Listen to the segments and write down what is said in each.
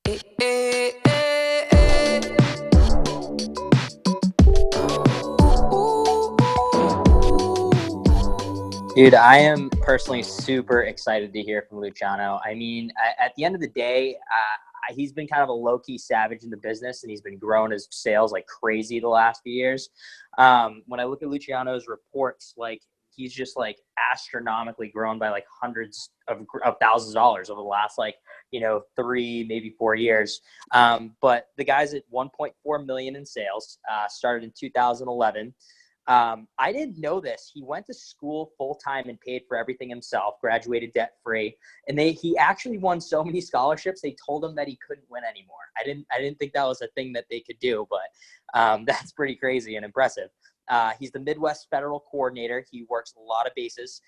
Dude, I am personally super excited to hear from Luciano. I mean, at the end of the day, he's been kind of a low-key savage in the business, and he's been growing his sales like crazy the last few years. When I look at Luciano's reports, like he's just like astronomically grown by like hundreds of thousands of dollars over the last 3, maybe 4 years. But the guy's at 1.4 million in sales, started in 2011. I didn't know this. He went to school full-time and paid for everything himself, graduated debt-free. And he actually won so many scholarships, they told him that he couldn't win anymore. I didn't think that was a thing that they could do, but that's pretty crazy and impressive. He's the Midwest Federal Coordinator. He works a lot of bases.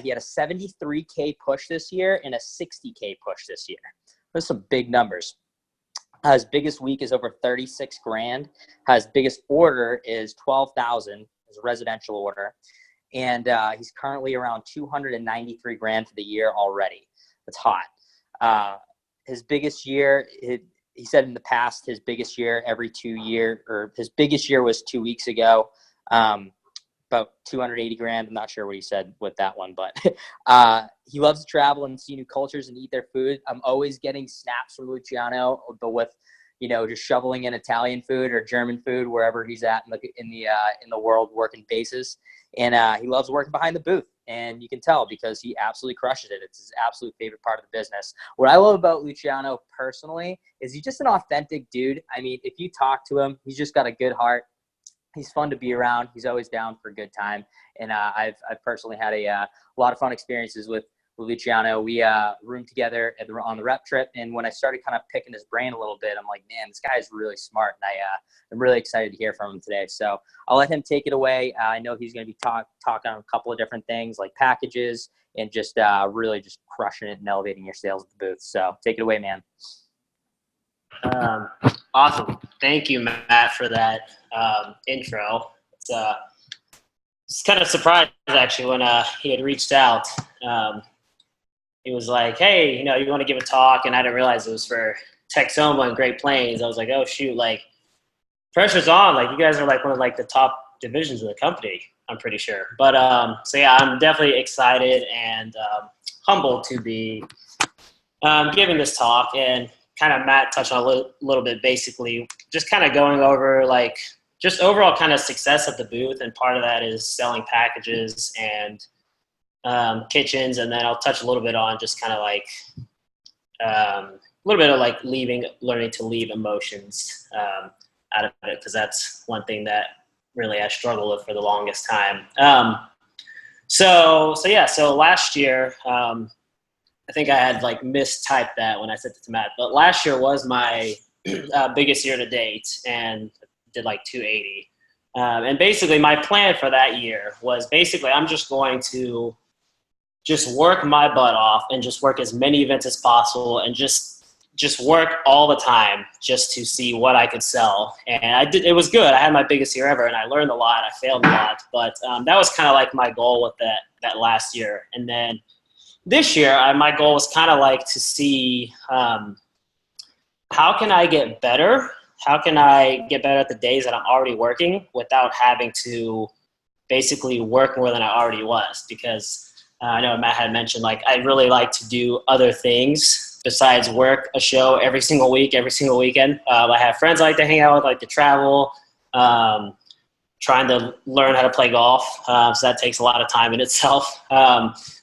He had a 73K push this year and a 60K push this year. Those are some big numbers. His biggest week is over 36 grand. His biggest order is 12,000. His residential order. And he's currently around 293 grand for the year already. That's hot. His biggest year, he said in the past, his biggest year every 2 year, or his biggest year was 2 weeks ago. About 280 grand. I'm not sure what he said with that one, but he loves to travel and see new cultures and eat their food. I'm always getting snaps from Luciano, but with just shoveling in Italian food or German food wherever he's at in the world working bases. And he loves working behind the booth, and you can tell because he absolutely crushes it. It's his absolute favorite part of the business. What I love about Luciano personally is he's just an authentic dude. I mean, if you talk to him, he's just got a good heart. He's fun to be around. He's always down for a good time. And I've personally had a lot of fun experiences with Luciano. We roomed together on the rep trip. And when I started kind of picking his brain a little bit, I'm like, man, this guy is really smart. And I'm really excited to hear from him today. So I'll let him take it away. I know he's going to be talking on a couple of different things like packages and just really just crushing it and elevating your sales at the booth. So take it away, man. Awesome. Thank you, Matt, for that intro. It's kind of surprised actually when he had reached out. He was like, hey, you want to give a talk? And I didn't realize it was for Texoma and Great Plains. I was like, oh shoot, like pressure's on. Like you guys are like one of like the top divisions of the company, I'm pretty sure. But so yeah, I'm definitely excited and humbled to be giving this talk. And kind of Matt touched on a little bit, basically just kind of going over like just overall kind of success at the booth. And part of that is selling packages and kitchens. And then I'll touch a little bit on just kind of like a little bit of like learning to leave emotions out of it. Cause that's one thing that really I struggled with for the longest time. So last year, I think I had like mistyped that when I sent it to Matt, but last year was my biggest year to date and did like 280. And basically my plan for that year was basically I'm just going to just work my butt off and just work as many events as possible and just work all the time just to see what I could sell. And I did. It was good. I had my biggest year ever and I learned a lot. I failed a lot, but that was kind of like my goal with that last year. And then this year, my goal was kind of like to see how can I get better? How can I get better at the days that I'm already working without having to basically work more than I already was? Because I know Matt had mentioned, like, I really like to do other things besides work a show every single week, every single weekend. I have friends I like to hang out with, like to travel, trying to learn how to play golf. So that takes a lot of time in itself.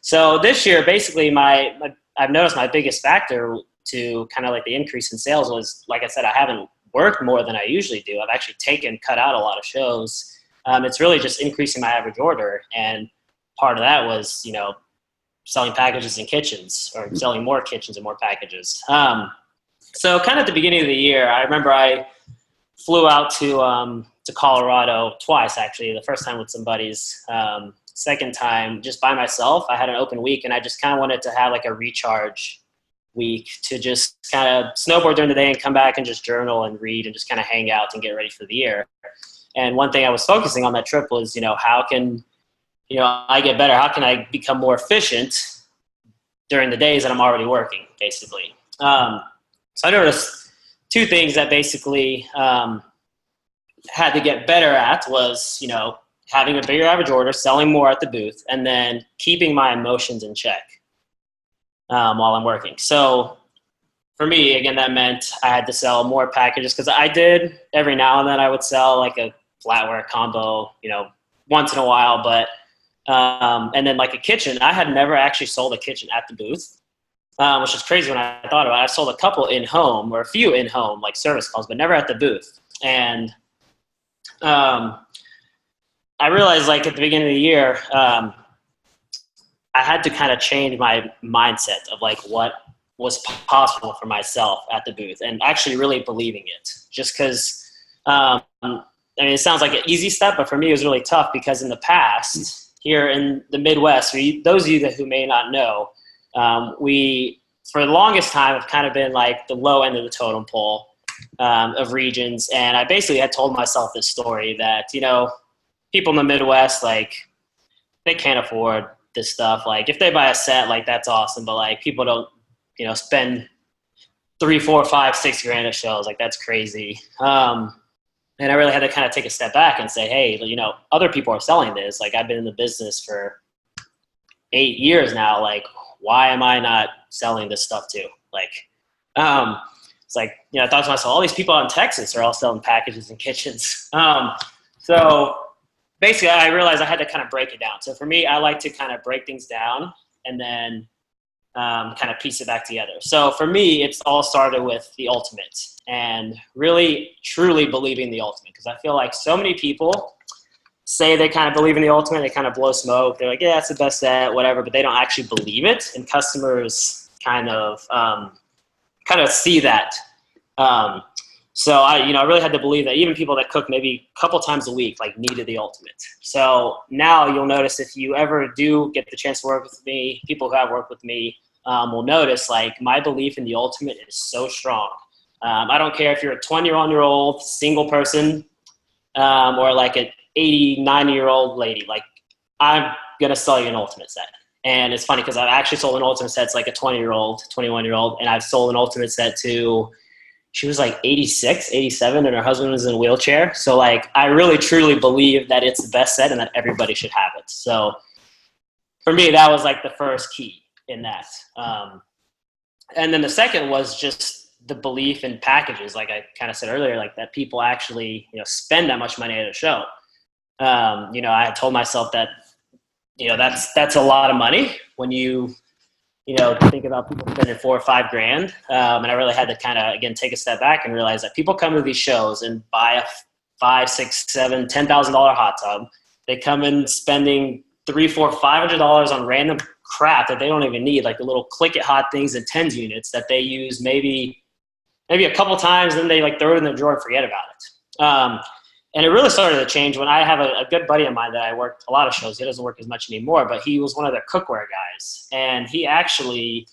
So this year, basically, I've noticed my biggest factor to kind of like the increase in sales was, like I said, I haven't worked more than I usually do. I've actually cut out a lot of shows. It's really just increasing my average order. And part of that was, selling packages and kitchens or selling more kitchens and more packages. So kind of at the beginning of the year, I remember I flew out to Colorado twice, actually. The first time with some buddies, second time just by myself. I had an open week and I just kind of wanted to have like a recharge week to just kind of snowboard during the day and come back and just journal and read and just kind of hang out and get ready for the year. And one thing I was focusing on that trip was, how can, I get better? How can I become more efficient during the days that I'm already working, basically? So I noticed two things that basically had to get better at was, having a bigger average order, selling more at the booth, and then keeping my emotions in check while I'm working. So for me, again, that meant I had to sell more packages because I did every now and then I would sell like a flatware combo, once in a while. But and then like a kitchen, I had never actually sold a kitchen at the booth, which is crazy when I thought about it. I sold a couple in-home or a few in-home like service calls, but never at the booth. And I realized like at the beginning of the year, I had to kind of change my mindset of like what was possible for myself at the booth and actually really believing it. Just because, it sounds like an easy step, but for me it was really tough because in the past here in the Midwest, those of you who may not know, we for the longest time have kind of been like the low end of the totem pole of regions. And I basically had told myself this story that, people in the Midwest, like they can't afford this stuff. Like if they buy a set, like that's awesome. But like people don't, spend 3, 4, 5, 6 grand at shows. Like that's crazy. And I really had to kind of take a step back and say, hey, other people are selling this. Like I've been in the business for 8 years now. Like, why am I not selling this stuff too? Like, it's like, I thought to myself, all these people out in Texas are all selling packages and kitchens. So basically I realized I had to kind of break it down. So for me, I like to kind of break things down and then kind of piece it back together. So for me, it's all started with the ultimate and really truly believing the ultimate. Because I feel like so many people say they kind of believe in the ultimate, they kind of blow smoke. They're like, yeah, it's the best set, whatever, but they don't actually believe it. And customers kind of see that. So I really had to believe that even people that cook maybe a couple times a week, like needed the ultimate. So now you'll notice if you ever do get the chance to work with me, people who have worked with me will notice like my belief in the ultimate is so strong. I don't care if you're a 21-year-old single person or like an 80, 90-year-old lady, like I'm going to sell you an ultimate set. And it's funny because I've actually sold an ultimate set to like a 20-year-old, 21-year-old, and I've sold an ultimate set to, she was like 86, 87, and her husband was in a wheelchair. So like, I really truly believe that it's the best set and that everybody should have it. So for me, that was like the first key in that. And then the second was just the belief in packages. Like I kind of said earlier, like that people actually, spend that much money at a show. I had told myself that, that's a lot of money when you think about people spending $4 or $5 grand. And I really had to kind of, again, take a step back and realize that people come to these shows and buy a $5, $6, $7, $10,000 hot tub. They come in spending $300, $400, $500 on random crap that they don't even need, like the little click it hot things and tens units that they use maybe a couple times, then they like throw it in the drawer and forget about it. And it really started to change when I have a good buddy of mine that I worked a lot of shows. He doesn't work as much anymore, but he was one of their cookware guys. And he actually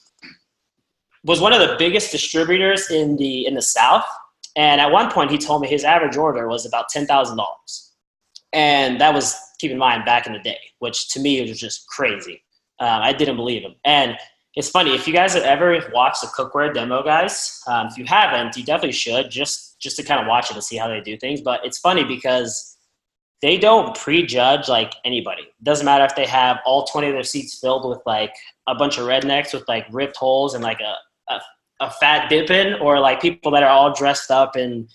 was one of the biggest distributors in the South. And at one point he told me his average order was about $10,000. And that was, keep in mind, back in the day, which to me was just crazy. I didn't believe him. And it's funny, if you guys have ever watched the cookware demo, guys, if you haven't, you definitely should, just to kind of watch it and see how they do things. But it's funny because they don't prejudge like anybody. It doesn't matter if they have all 20 of their seats filled with like a bunch of rednecks with like ripped holes and like a fat dipping, or like people that are all dressed up in,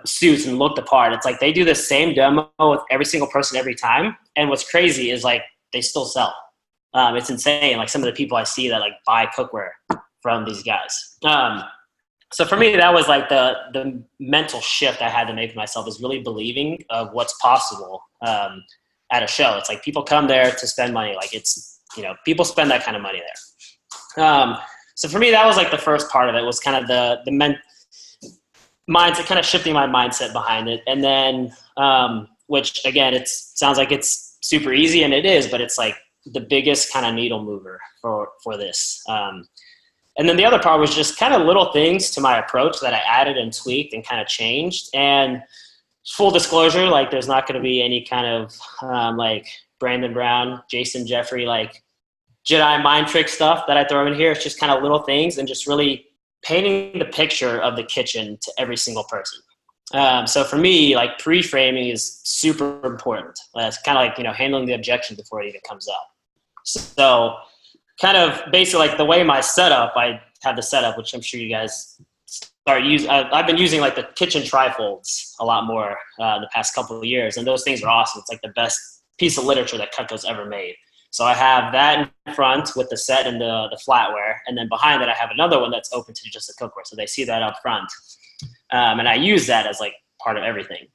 suits and look the part. It's like they do the same demo with every single person every time. And what's crazy is like they still sell. It's insane. Like some of the people I see that like buy cookware from these guys. So for me, that was like the mental shift I had to make for myself, is really believing of what's possible at a show. It's like people come there to spend money. Like it's, people spend that kind of money there. So for me, that was like the first part of it, was kind of the mindset, kind of shifting my mindset behind it. And then, which again, it sounds like it's super easy, and it is, but it's like the biggest kind of needle mover for this. And then the other part was just kind of little things to my approach that I added and tweaked and kind of changed. And full disclosure, like there's not going to be any kind of like Brandon Brown, Jason Jeffrey, like Jedi mind trick stuff that I throw in here. It's just kind of little things and just really painting the picture of the kitchen to every single person. So for me, like pre-framing is super important. It's kind of like, handling the objection before it even comes up. So kind of basically like the way I have the setup, which I'm sure you guys I've been using like the kitchen trifolds a lot more the past couple of years. And those things are awesome. It's like the best piece of literature that Cutco's ever made. So I have that in front with the set and the flatware. And then behind it, I have another one that's open to just the cookware. So they see that up front. And I use that as like part of everything.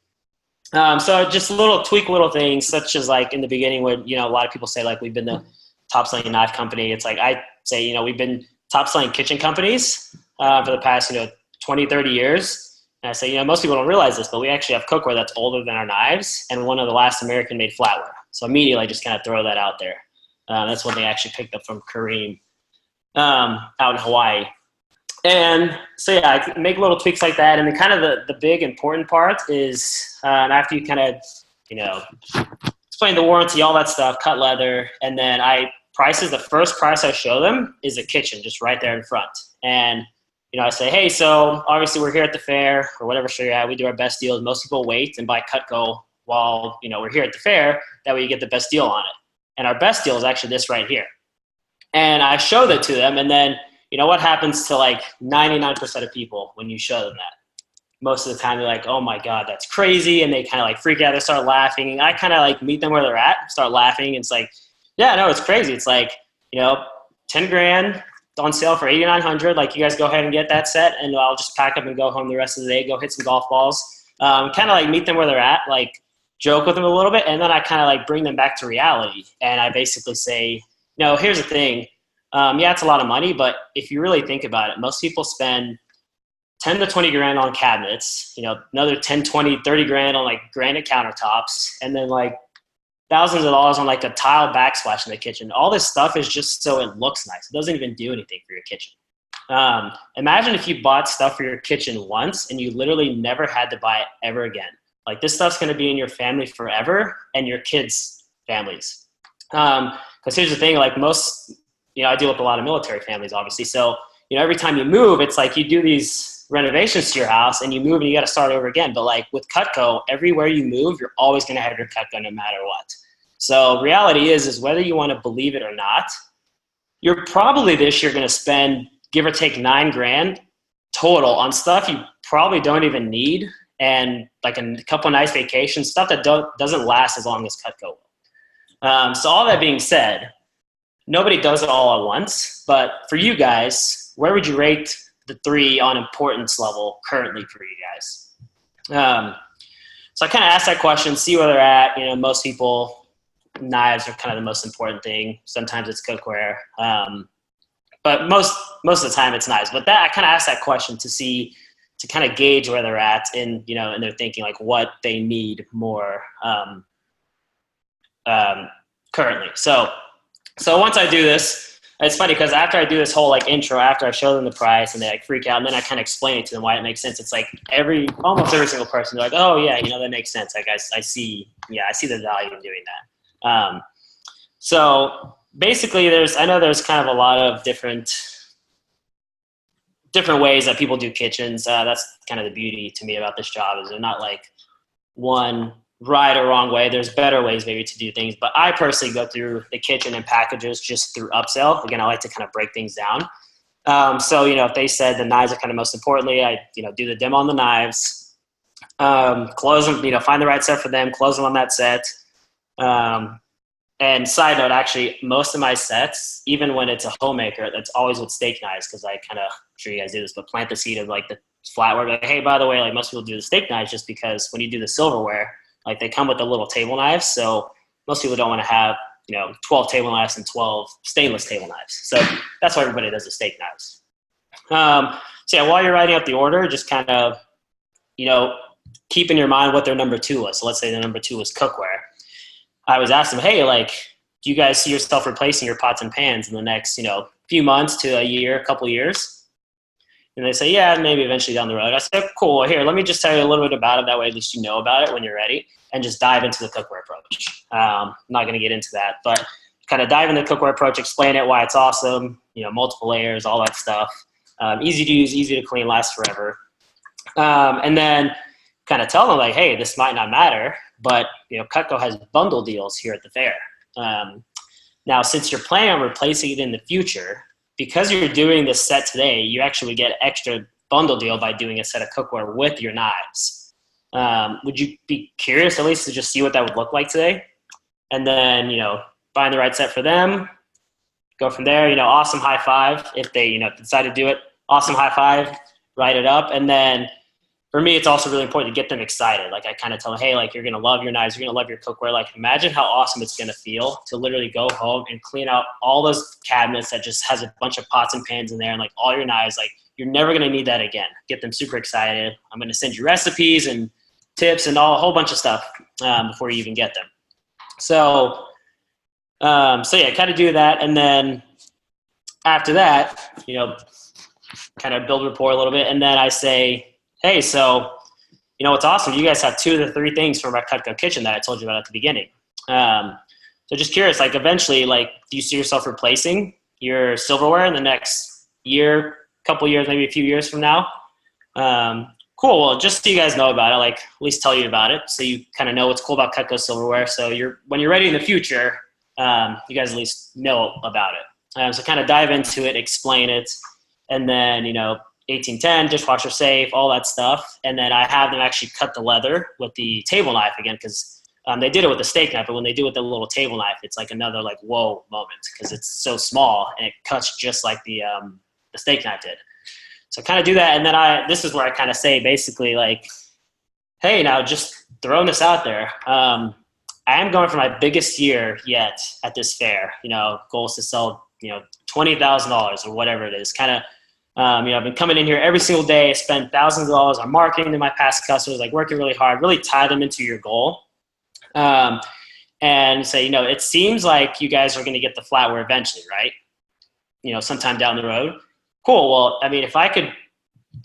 So just tweak little things, such as like in the beginning when, a lot of people say like we've been the top selling knife company. It's like I say, we've been top selling kitchen companies for the past, 20, 30 years. And I say, most people don't realize this, but we actually have cookware that's older than our knives and one of the last American made flatware. So immediately I just kind of throw that out there. That's one thing I actually picked up from Kareem out in Hawaii. And so, yeah, I make little tweaks like that. And then kind of the big important part is after you kind of, explain the warranty, all that stuff, cut leather. And then the first price I show them is a kitchen just right there in front. And, I say, hey, so obviously we're here at the fair or whatever show you're at. We do our best deals. Most people wait and buy Cutco while, we're here at the fair. That way you get the best deal on it. And our best deal is actually this right here. And I show that to them. And then, what happens to like 99% of people when you show them that? Most of the time they're like, oh my God, that's crazy. And they kind of like freak out. They start laughing. And I kind of like meet them where they're at, start laughing. And it's like, yeah, no, it's crazy. It's like, 10 grand on sale for $8,900. Like, you guys go ahead and get that set. And I'll just pack up and go home the rest of the day, go hit some golf balls. Kind of like meet them where they're at, like joke with them a little bit. And then I kind of like bring them back to reality. And I basically say, here's the thing. Yeah, it's a lot of money, but if you really think about it, most people spend 10 to 20 grand on cabinets, another 10, 20, 30 grand on like granite countertops, and then like thousands of dollars on like a tile backsplash in the kitchen. All this stuff is just so it looks nice. It doesn't even do anything for your kitchen. Imagine if you bought stuff for your kitchen once and you literally never had to buy it ever again. Like, this stuff's going to be in your family forever and your kids' families. Because here's the thing, like most, I deal with a lot of military families, obviously. So, every time you move, it's like you do these renovations to your house and you move and you got to start over again. But like with Cutco, everywhere you move, you're always going to have your Cutco no matter what. So reality is whether you want to believe it or not, you're probably this year going to spend, give or take, 9 grand total on stuff you probably don't even need, and like a couple nice vacations, stuff that doesn't last as long as Cutco will. So all that being said, nobody does it all at once, but for you guys, where would you rate the 3 on importance level currently for you guys? So I kind of asked that question, see where they're at. Most people, knives are kind of the most important thing. Sometimes it's cookware. But most of the time it's knives. But I kind of asked that question to kind of gauge where they're at in their thinking, like what they need more currently. So once I do this, it's funny because after I do this whole like intro, after I show them the price and they like freak out, and then I kind of explain it to them why it makes sense. It's like almost every single person, they're like, oh yeah, that makes sense. Like I see the value in doing that. So basically I know there's kind of a lot of different ways that people do kitchens. That's kind of the beauty to me about this job, is they're not like one right or wrong way. There's better ways maybe to do things, but I personally go through the kitchen and packages just through upsell. Again, I like to kind of break things down. So, if they said the knives are kind of most importantly, I, do the demo on the knives, close them, find the right set for them, close them on that set. And side note, actually, most of my sets, even when it's a homemaker, that's always with steak knives, because I kind of, I'm sure you guys do this, but plant the seed of like the flatware. Like, hey, by the way, like most people do the steak knives just because when you do the silverware, like they come with the little table knives. So most people don't want to have, 12 table knives and 12 stainless table knives. So that's why everybody does the steak knives. So yeah, while you're writing up the order, just kind of, keep in your mind what their number 2 was. So let's say the number 2 was cookware. I was asking them, hey, like, do you guys see yourself replacing your pots and pans in the next, few months to a year, a couple of years? And they say, yeah, maybe eventually down the road. I said, cool. Well, here, let me just tell you a little bit about it. That way, at least you know about it when you're ready, and just dive into the cookware approach. I'm not going to get into that, but kind of dive into the cookware approach, explain it, why it's awesome, multiple layers, all that stuff. Easy to use, easy to clean, lasts forever. And then kind of tell them like, hey, this might not matter, but Cutco has bundle deals here at the fair. Now, since you're planning on replacing it in the future, because you're doing this set today, you actually get extra bundle deal by doing a set of cookware with your knives. Would you be curious at least to just see what that would look like today? And then, find the right set for them, go from there, awesome high five. If they, decide to do it, awesome high five, write it up. And then for me, it's also really important to get them excited. Like I kind of tell them, hey, like you're going to love your knives. You're going to love your cookware. Like imagine how awesome it's going to feel to literally go home and clean out all those cabinets that just has a bunch of pots and pans in there and like all your knives. Like you're never going to need that again. Get them super excited. I'm going to send you recipes and tips and a whole bunch of stuff before you even get them. So yeah, kind of do that. And then after that, kind of build rapport a little bit. And then I say, hey, so, what's awesome, you guys have 2 of the 3 things from our Cutco kitchen that I told you about at the beginning. So just curious, like eventually, like, do you see yourself replacing your silverware in the next year, couple years, maybe a few years from now? Cool. Well, just so you guys know about it, like at least tell you about it, so you kind of know what's cool about Cutco silverware. So when you're ready in the future, you guys at least know about it. So kind of dive into it, explain it, and then 1810, dishwasher safe, all that stuff. And then I have them actually cut the leather with the table knife again, because they did it with the steak knife, but when they do it with the little table knife, it's like another like whoa moment because it's so small and it cuts just like the steak knife did. So kind of do that, and then this is where I kind of say basically like, hey, now just throwing this out there. I am going for my biggest year yet at this fair. Goal is to sell $20,000 or whatever it is. Kind of. I've been coming in here every single day, spend thousands of dollars on marketing to my past customers, like working really hard, really tie them into your goal. And say, it seems like you guys are going to get the flatware eventually, right? Sometime down the road. Cool. Well, I mean, if I could,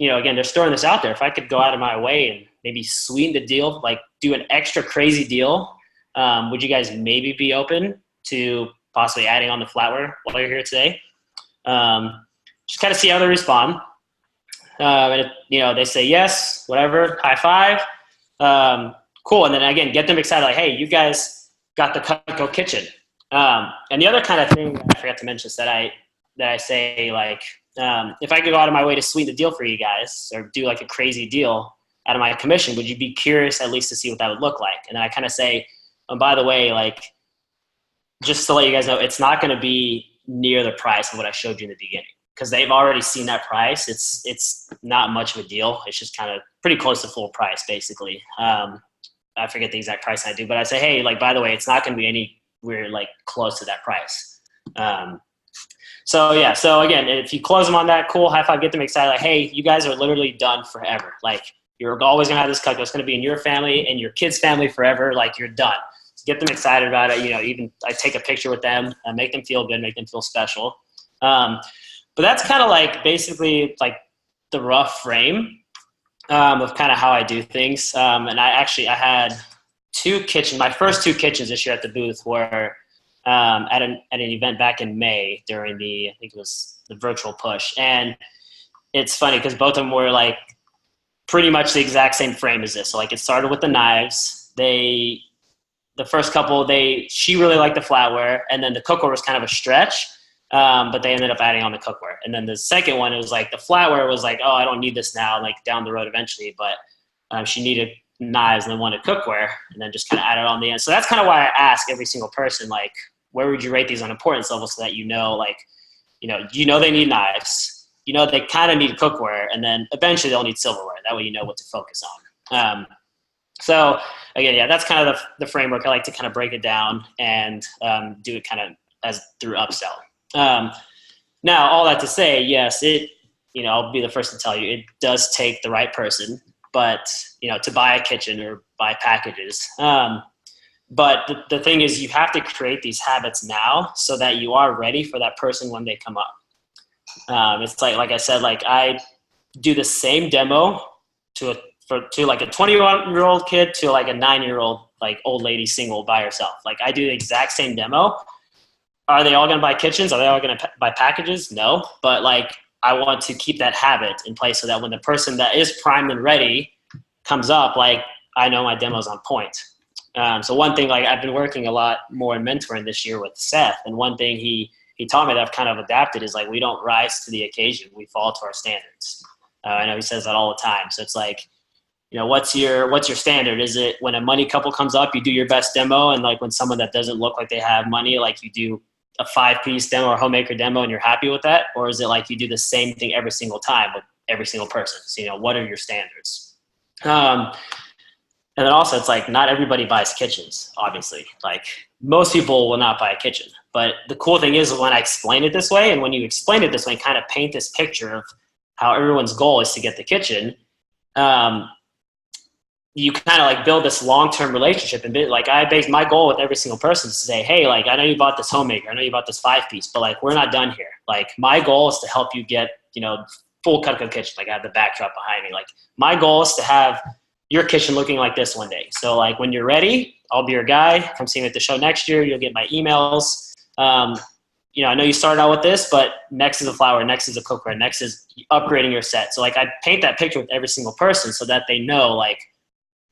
again, just throwing this out there, if I could go out of my way and maybe sweeten the deal, like do an extra crazy deal, would you guys maybe be open to possibly adding on the flatware while you're here today? Just kind of see how they respond. And if, they say yes, whatever, high five. Cool. And then again, get them excited. Like, hey, you guys got the Cutco kitchen. And the other kind of thing I forgot to mention is that I say like, if I could go out of my way to sweeten the deal for you guys or do like a crazy deal out of my commission, would you be curious at least to see what that would look like? And then I kind of say, by the way, like, just to let you guys know, it's not going to be near the price of what I showed you in the beginning, because they've already seen that price. It's not much of a deal. It's just kind of pretty close to full price, basically. I forget the exact price I do, but I say, hey, like, by the way, it's not going to be anywhere like close to that price. So yeah. So again, if you close them on that, cool, high five, get them excited. Like, hey, you guys are literally done forever. Like, you're always going to have this Cutco. It's going to be in your family and your kids' family forever. Like, you're done. So get them excited about it. Even I take a picture with them, make them feel good, make them feel special. But that's kind of like basically like the rough frame of kind of how I do things. And I had my first 2 kitchens this year at the booth were at an event back in May during I think it was the virtual push. And it's funny because both of them were like pretty much the exact same frame as this. So like it started with the knives. The first couple, she really liked the flatware, and then the cookware was kind of a stretch. But they ended up adding on the cookware. And then the second one, it was like the flatware was like, oh, I don't need this now, like down the road eventually. But she needed knives and then wanted cookware, and then just kind of added on the end. So that's kind of why I ask every single person, like, where would you rate these on importance level, so that like, they need knives, they kind of need cookware, and then eventually they'll need silverware. That way what to focus on. So again, yeah, that's kind of the framework. I like to kind of break it down and do it kind of as through upsell. Now, all that to say, yes, I'll be the first to tell you, it does take the right person, but, to buy a kitchen or buy packages. But the thing is, you have to create these habits now so that you are ready for that person when they come up. It's like I said, like I do the same demo to like a 21-year-old kid to like a 9-year-old, like old lady single by herself. Like I do the exact same demo. Are they all going to buy kitchens? Are they all going to buy packages? No. But like I want to keep that habit in place so that when the person that is primed and ready comes up, like I know my demo's on point. So one thing, like I've been working a lot more in mentoring this year with Seth, and one thing he taught me that I've kind of adapted is like we don't rise to the occasion, we fall to our standards. I know he says that all the time. So it's like, you know, what's your standard? Is it when a money couple comes up, you do your best demo, and like when someone that doesn't look like they have money, like you do a 5-piece demo or homemaker demo and you're happy with that? Or is it like you do the same thing every single time with every single person? So, you know, what are your standards? And then also it's like not everybody buys kitchens, obviously. Like most people will not buy a kitchen. But the cool thing is when I explain it this way, and when you explain it this way, kind of paint this picture of how everyone's goal is to get the kitchen, you kind of like build this long-term relationship. And like I base my goal with every single person is to say, hey, like I know you bought this homemaker, I know you bought this 5-piece, but like we're not done here. Like my goal is to help you get, you know, full Cutco kitchen. Like I have the backdrop behind me. Like my goal is to have your kitchen looking like this one day. So like when you're ready, I'll be your guy. Come see me at the show next year. You'll get my emails. You know, I know you started out with this, but next is a flour, next is a cookware, next is upgrading your set. So like I paint that picture with every single person so that they know like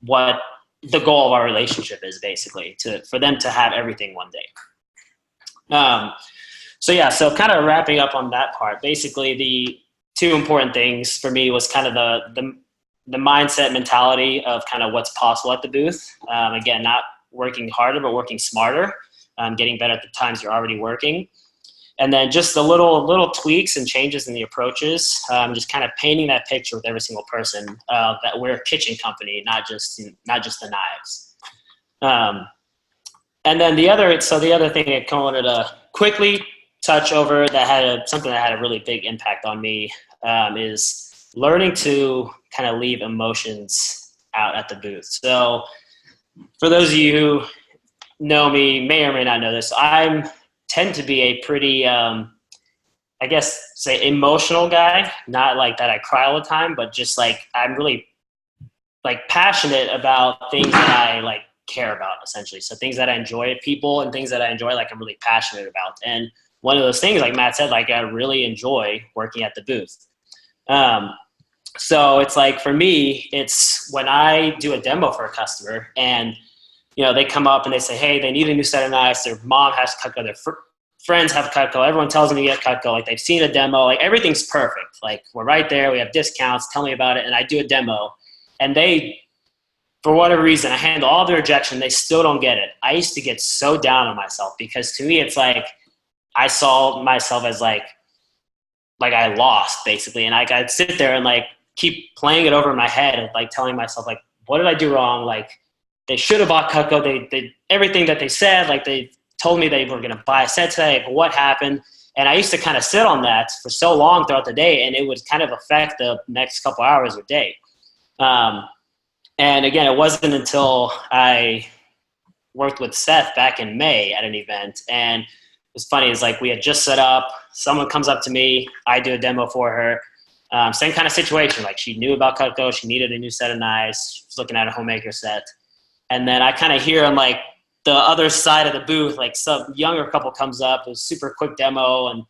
what the goal of our relationship is, basically for them to have everything one day. So kind of wrapping up on that part, basically the two important things for me was kind of the mindset mentality of kind of what's possible at the booth. Again, not working harder, but working smarter, getting better at the times you're already working. And then just the little tweaks and changes in the approaches, just kind of painting that picture with every single person that we're a kitchen company, not just the knives. And then the other thing I kind of wanted to quickly touch over that had something that had a really big impact on me is learning to kind of leave emotions out at the booth. So for those of you who know me, may or may not know this, I tend to be a pretty, I guess, say emotional guy. Not like that I cry all the time, but just like I'm really like passionate about things that I like care about, essentially. So things that I enjoy, people and things that I enjoy, like I'm really passionate about. And one of those things, like Matt said, like I really enjoy working at the booth. So it's like for me, it's when I do a demo for a customer and you know, they come up and they say, hey, they need a new set of knives. Their mom has Cutco. Their friends have Cutco. Everyone tells them to get Cutco. Like they've seen a demo. Like everything's perfect. Like we're right there. We have discounts. Tell me about it. And I do a demo. And they, for whatever reason, I handle all their rejection. They still don't get it. I used to get so down on myself because to me, it's like I saw myself as like I lost basically. And I'd sit there and like keep playing it over in my head and like telling myself like, what did I do wrong? Like, they should have bought Cutco. They everything that they said, like they told me they were going to buy a set today. Like what happened? And I used to kind of sit on that for so long throughout the day, and it would kind of affect the next couple hours or day. And again, it wasn't until I worked with Seth back in May at an event, and it was funny. It's like we had just set up. Someone comes up to me. I do a demo for her. Same kind of situation. Like she knew about Cutco. She needed a new set of knives. She was looking at a homemaker set. And then I kind of hear on like the other side of the booth, like some younger couple comes up. It was a super quick demo. And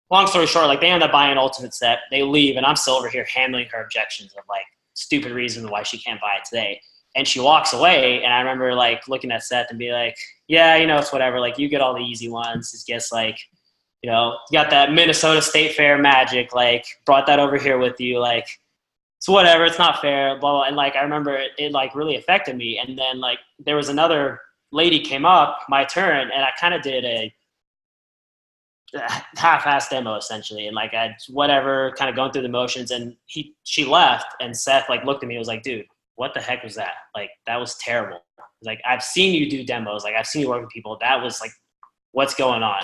long story short, like they end up buying an ultimate set. They leave, and I'm still over here handling her objections of like stupid reasons why she can't buy it today. And she walks away, and I remember like looking at Seth and be like, yeah, you know, it's whatever. Like you get all the easy ones. It's just like, you know, you got that Minnesota State Fair magic, like brought that over here with you. Like, it's whatever, it's not fair, blah, blah. And like I remember it like really affected me. And then like there was another lady came up, my turn, and I kind of did a half-ass demo essentially. And like I whatever, kind of going through the motions, and she left, and Seth like looked at me and was like, dude, what the heck was that? Like that was terrible. Like I've seen you do demos, like I've seen you work with people. That was like, what's going on?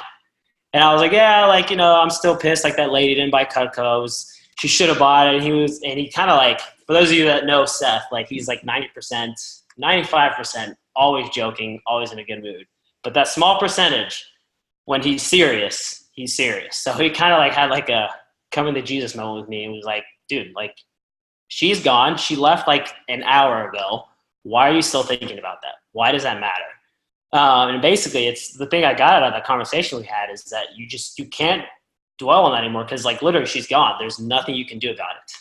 And I was like, yeah, like, you know, I'm still pissed. Like that lady didn't buy Cutco's. She should have bought it. And he kind of like, for those of you that know Seth, like he's like 90%, 95%, always joking, always in a good mood. But that small percentage, when he's serious, he's serious. So he kind of like had like a coming to Jesus moment with me and was like, dude, like she's gone. She left like an hour ago. Why are you still thinking about that? Why does that matter? And basically it's the thing I got out of that conversation we had is that you can't dwell on that anymore because like literally she's gone. There's nothing you can do about it.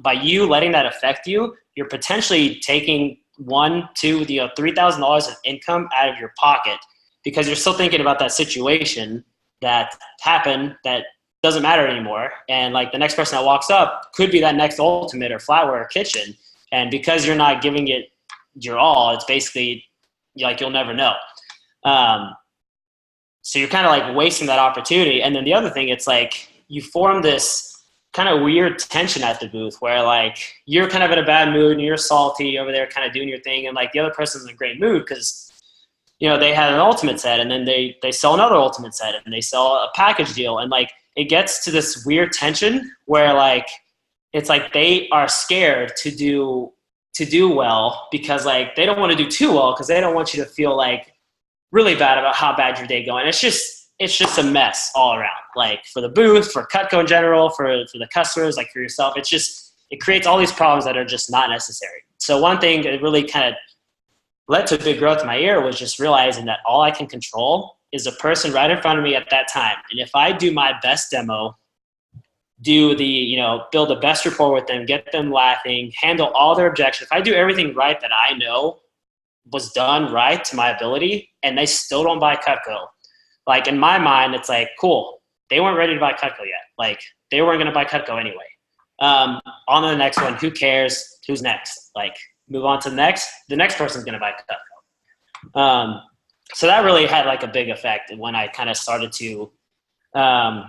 By you letting that affect you, you're potentially taking $1,000 $3,000 of income out of your pocket because you're still thinking about that situation that happened that doesn't matter anymore. And like the next person that walks up could be that next Ultimate or Flatware or Kitchen. And because you're not giving it your all, it's basically like you'll never know. So you're kind of like wasting that opportunity. And then the other thing, it's like you form this kind of weird tension at the booth where like you're kind of in a bad mood and you're salty over there kind of doing your thing. And like the other person's in a great mood because, they had an Ultimate set and then they sell another Ultimate set and they sell a package deal. And like it gets to this weird tension where like it's like they are scared to do well because like they don't want to do too well because they don't want you to feel like really bad about how bad your day going. It's just a mess all around. Like for the booth, for Cutco in general, for the customers, like for yourself, it creates all these problems that are just not necessary. So one thing that really kind of led to big growth in my year was just realizing that all I can control is the person right in front of me at that time. And if I do my best demo, build the best rapport with them, get them laughing, handle all their objections, if I do everything right that I know was done right to my ability and they still don't buy Cutco, like in my mind, it's like, cool. They weren't ready to buy Cutco yet. Like they weren't going to buy Cutco anyway. On to the next one. Who cares? Who's next? Like move on to the next person's going to buy Cutco. So that really had like a big effect when I kind of started to kind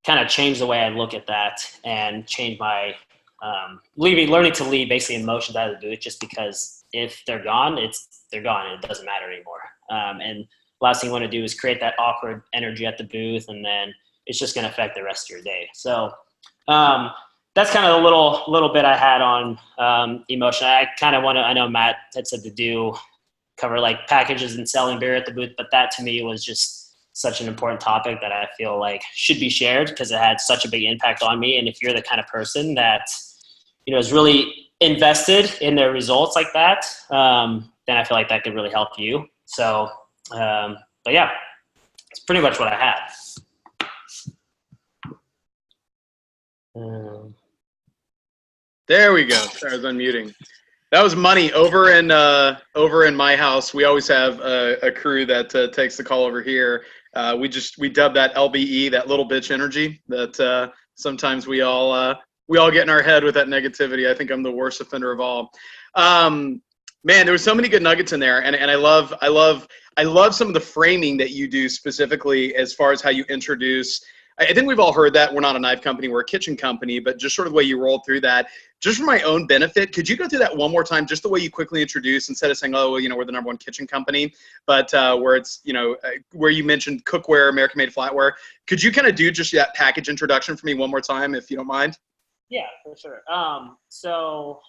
of change the way I look at that and change my learning to leave basically emotions out of the booth just because if they're gone, they're gone and it doesn't matter anymore. And last thing you want to do is create that awkward energy at the booth and then it's just going to affect the rest of your day. So that's kind of a little bit I had on emotion. I kind of want to, I know Matt had said to cover like packages and selling beer at the booth, but that to me was just such an important topic that I feel like should be shared because it had such a big impact on me. And if you're the kind of person that, is really invested in their results like that, then I feel like that could really help you. So, but yeah, it's pretty much what I had. There we go. Sorry, I was unmuting. That was money. Over in my house, we always have a crew that takes the call over here. We dub that LBE, that little bitch energy that sometimes we all get in our head with that negativity. I think I'm the worst offender of all. Man, there were so many good nuggets in there, and I love some of the framing that you do specifically as far as how you introduce. I think we've all heard that we're not a knife company, we're a kitchen company, but just sort of the way you rolled through that, just for my own benefit, could you go through that one more time, just the way you quickly introduce instead of saying, oh, well, we're the #1 kitchen company, but where it's, where you mentioned cookware, American-made flatware. Could you kind of do just that package introduction for me one more time, if you don't mind? Yeah, for sure. So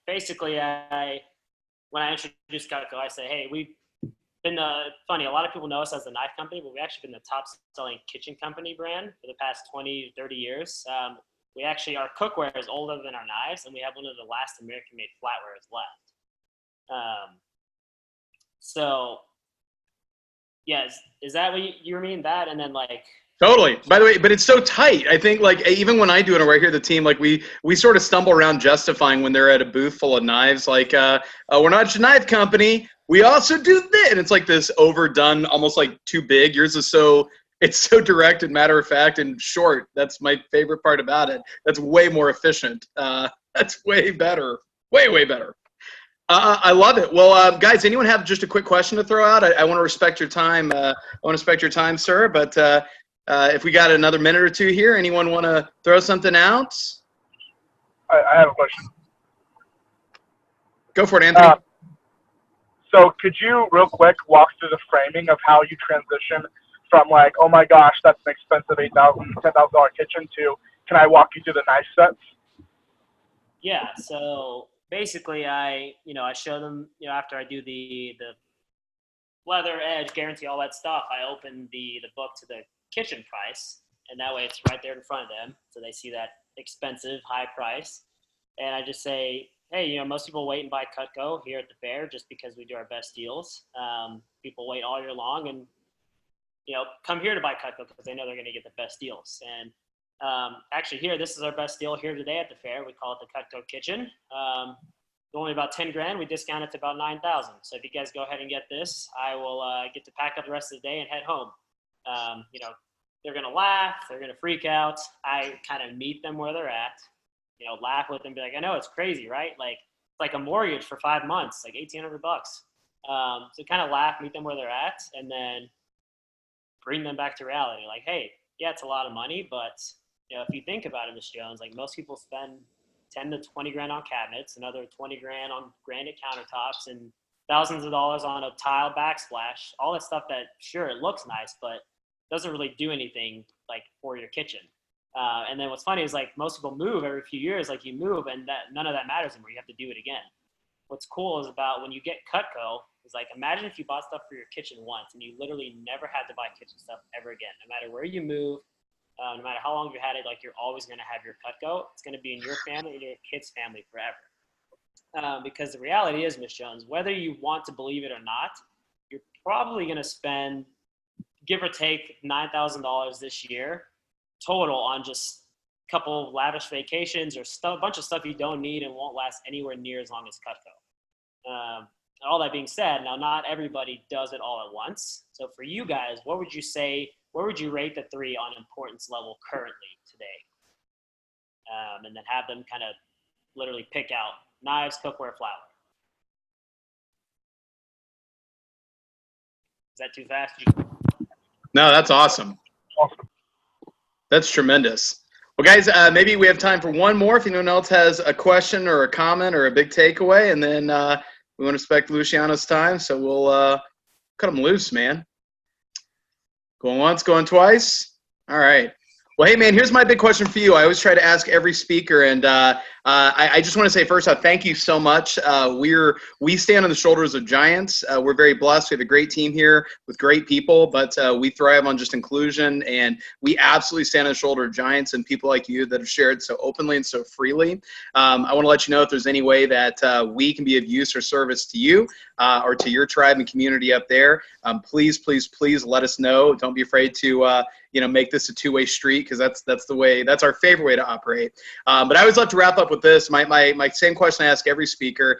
basically when I introduced Cutco, I say, hey, we've been funny. A lot of people know us as a knife company, but we've actually been the top selling kitchen company brand for the past 20, 30 years. Our cookware is older than our knives, and we have one of the last American-made flatwares left. So, yeah, is that what you mean? That and then like. Totally. By the way, but it's so tight. I think like even when I do it right here, the team, like we sort of stumble around justifying when they're at a booth full of knives, like we're not just a knife company. We also do this. And it's like this overdone, almost like too big. Yours is it's so direct and matter of fact and short. That's my favorite part about it. That's way more efficient. That's way better. Way, way better. I love it. Well, guys, anyone have just a quick question to throw out? I want to respect your time. I want to respect your time, sir. But if we got another minute or two here, anyone want to throw something out? I have a question. Go for it, Anthony. So could you real quick walk through the framing of how you transition from like, oh my gosh, that's an expensive $8,000, $10,000 kitchen to, can I walk you through the knife sets? Yeah. So basically I show them, after I do the leather edge guarantee, all that stuff, I open the book to the kitchen price, and that way it's right there in front of them, so they see that expensive high price. And I just say, hey, most people wait and buy Cutco here at the fair just because we do our best deals. People wait all year long, and come here to buy Cutco because they know they're going to get the best deals. And actually here, this is our best deal here today at the fair. We call it the Cutco Kitchen. Only about 10 grand. We discount it to about 9,000. So if you guys go ahead and get this, I will get to pack up the rest of the day and head home. They're going to laugh. They're going to freak out. I kind of meet them where they're at, laugh with them, be like, I know it's crazy, right? Like, it's like a mortgage for 5 months, like $1,800. So kind of laugh, meet them where they're at, and then bring them back to reality. Like, hey, yeah, it's a lot of money, but if you think about it, Ms. Jones, like most people spend 10 to 20 grand on cabinets, another 20 grand on granite countertops, and thousands of dollars on a tile backsplash, all that stuff that, sure, it looks nice, but doesn't really do anything like for your kitchen. And then what's funny is like most people move every few years, like you move and none of that matters anymore. You have to do it again. What's cool is about when you get Cutco is like, imagine if you bought stuff for your kitchen once and you literally never had to buy kitchen stuff ever again. No matter where you move, no matter how long you had it, like you're always going to have your Cutco. It's going to be in your family and your kids' family forever. Because the reality is, Ms. Jones, whether you want to believe it or not, you're probably going to spend, give or take, $9,000 this year total on just a couple of lavish vacations or a bunch of stuff you don't need and won't last anywhere near as long as Cutco. All that being said, now not everybody does it all at once. So for you guys, what would you say, where would you rate the 3 on importance level currently today? And then have them kind of literally pick out knives, cookware, flour. Is that too fast? No, that's awesome. That's tremendous. Well, guys, maybe we have time for one more. If anyone else has a question or a comment or a big takeaway, and then we want to respect Luciano's time, so we'll cut him loose, man. Going once, going twice. All right. Well, hey, man, here's my big question for you. I always try to ask every speaker, and I just want to say first off, thank you so much. We stand on the shoulders of giants. We're very blessed. We have a great team here with great people, but we thrive on just inclusion, and we absolutely stand on the shoulder of giants and people like you that have shared so openly and so freely. I want to let you know if there's any way that we can be of use or service to you or to your tribe and community up there. Please, please, please let us know. Don't be afraid to make this a two-way street, because that's our favorite way to operate. But I always love to wrap up with this. My same question I ask every speaker.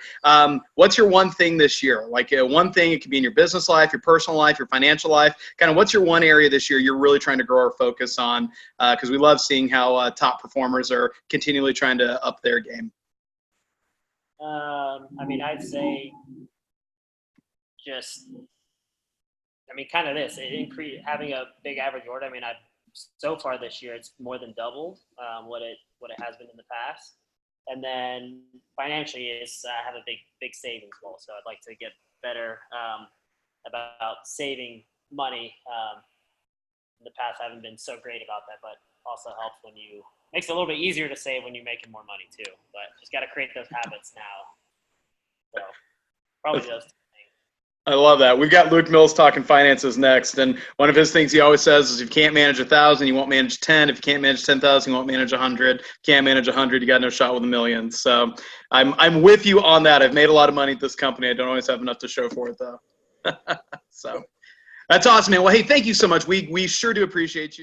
What's your one thing this year? Like one thing, it could be in your business life, your personal life, your financial life. Kind of what's your one area this year you're really trying to grow our focus on? Because we love seeing how top performers are continually trying to up their game. I'd say kind of this. Having a big average order. So far this year, it's more than doubled what it has been in the past. And then financially, I have a big savings goal. So I'd like to get better about saving money. In the past, I haven't been so great about that, but also helps makes it a little bit easier to save when you're making more money too. But just got to create those habits now. So probably those. I love that. We've got Luke Mills talking finances next, and one of his things he always says is, if you can't manage 1,000, you won't manage 10. If you can't manage 10,000, you won't manage 100. If you can't manage 100, you got no shot with 1,000,000. So I'm with you on that. I've made a lot of money at this company. I don't always have enough to show for it though. So that's awesome, man. Well, hey, thank you so much. We sure do appreciate you.